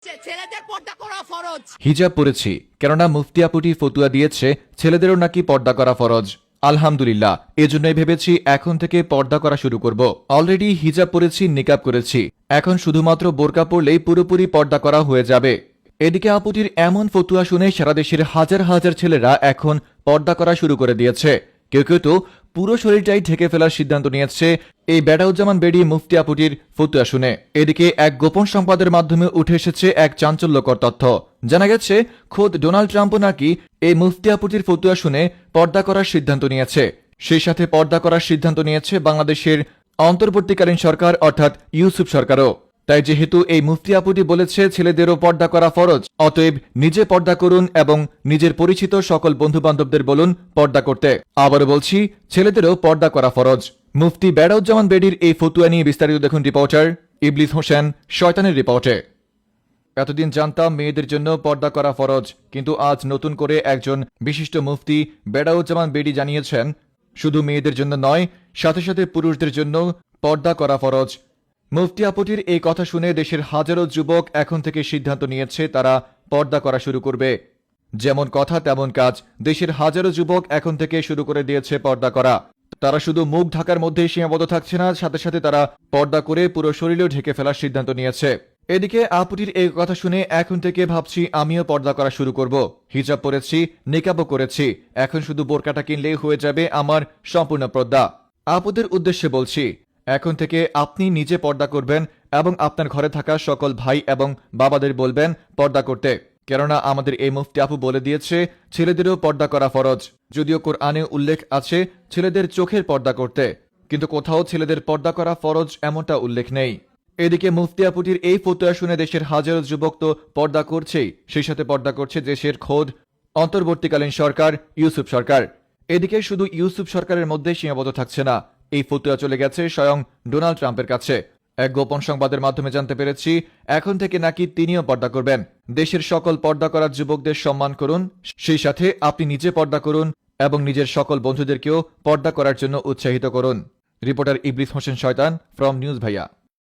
ছেলেদের পর্দা করা ফরজ। হিজাব পরেছি, কেননা মুফতি আপুটি ফতুয়া দিয়েছে ছেলেদেরও নাকি পর্দা করা ফরজ। আলহামদুলিল্লাহ, এজন্যই ভেবেছি এখন থেকে পর্দা করা শুরু করব। অলরেডি হিজাব পরেছি, নিকাব করেছি, এখন শুধুমাত্র বোরকা পরলেই পুরোপুরি পর্দা করা হয়ে যাবে। এদিকে আপুটির এমন ফতুয়া শুনে সারা দেশের হাজার হাজার ছেলেরা এখন পর্দা করা শুরু করে দিয়েছে। কেউ কেউ তো পুরো শরীরটাই ঢেকে ফেলার সিদ্ধান্ত নিয়েছে এই বেড়াউজ্জামান বেডি মুফতি আপুটির ফতুয়া শুনে। এদিকে এক গোপন সংবাদের মাধ্যমে উঠে এসেছে এক চাঞ্চল্যকর তথ্য। জানা গেছে খোদ ডোনাল্ড ট্রাম্পও নাকি এই মুফতি আপুটির ফতুয়া শুনে পর্দা করার সিদ্ধান্ত নিয়েছে। সেই সাথে পর্দা করার সিদ্ধান্ত নিয়েছে বাংলাদেশের অন্তর্বর্তীকালীন সরকার অর্থাৎ ইউসুফ সরকারও। তাই যেহেতু এই মুফতি আপুটি বলেছে ছেলেদেরও পর্দা করা ফরজ, অতএব নিজে পর্দা করুন এবং নিজের পরিচিত সকল বন্ধু বান্ধবদের বলুন পর্দা করতে। আবারও বলছি, ছেলেদেরও পর্দা করা ফরজ। মুফতি বেড়াউজ্জামান বেডির এই ফতুয়া নিয়ে বিস্তারিত দেখুন রিপোর্টার ইবলিস হোসেন শয়তানের রিপোর্টে। এতদিন জানতাম মেয়েদের জন্য পর্দা করা ফরজ, কিন্তু আজ নতুন করে একজন বিশিষ্ট মুফতি বেড়াউজ্জামান বেডি জানিয়েছেন শুধু মেয়েদের জন্য নয়, সাথে সাথে পুরুষদের জন্য পর্দা করা ফরজ। মুফতি আপুটির এই কথা শুনে দেশের হাজারো যুবক এখন থেকে সিদ্ধান্ত নিয়েছে তারা পর্দা করা শুরু করবে। যেমন কথা তেমন কাজ, দেশের হাজারো যুবক এখন থেকে শুরু করে দিয়েছে পর্দা করা। তারা শুধু মুখ ঢাকার মধ্যেই সীমাবদ্ধ থাকছে না, সাথে সাথে তারা পর্দা করে পুরো শরীরেও ঢেকে ফেলার সিদ্ধান্ত নিয়েছে। এদিকে আপুটির এই কথা শুনে এখন থেকে ভাবছি আমিও পর্দা করা শুরু করব। হিজাব পরেছি, নিকাবও করেছি, এখন শুধু বোরকাটা কিনলেই হয়ে যাবে আমার সম্পূর্ণ পর্দা। আপুদের উদ্দেশ্যে বলছি, এখন থেকে আপনি নিজে পর্দা করবেন এবং আপনার ঘরে থাকা সকল ভাই এবং বাবাদের বলবেন পর্দা করতে। কেননা আমাদের এই মুফতি আপু বলে দিয়েছে ছেলেদেরও পর্দা করা ফরজ। যদিও কোরআনে উল্লেখ আছে ছেলেদের চোখের পর্দা করতে, কিন্তু কোথাও ছেলেদের পর্দা করা ফরজ এমনটা উল্লেখ নেই। এদিকে মুফতি আপুটির এই ফতোয়া শুনে দেশের হাজারো যুবক তো পর্দা করছেই, সেই সাথে পর্দা করছে দেশের খোদ অন্তর্বর্তীকালীন সরকার ইউসুফ সরকার। এদিকে শুধু ইউসুফ সরকারের মধ্যে সীমাবদ্ধ থাকছে না, এই ফতোয়া চলে গেছে স্বয়ং ডোনাল্ড ট্রাম্পের কাছে। এক গোপন সংবাদের মাধ্যমে জানতে পেরেছি এখন থেকে নাকি তিনিও পর্দা করবেন। দেশের সকল পর্দা করা যুবকদের সম্মান করুন, সেই সাথে আপনি নিজে পর্দা করুন এবং নিজের সকল বন্ধুদেরকেও পর্দা করার জন্য উৎসাহিত করুন। রিপোর্টার ইবলিস হোসেন শয়তান ফ্রম নিউজ ভাইয়া।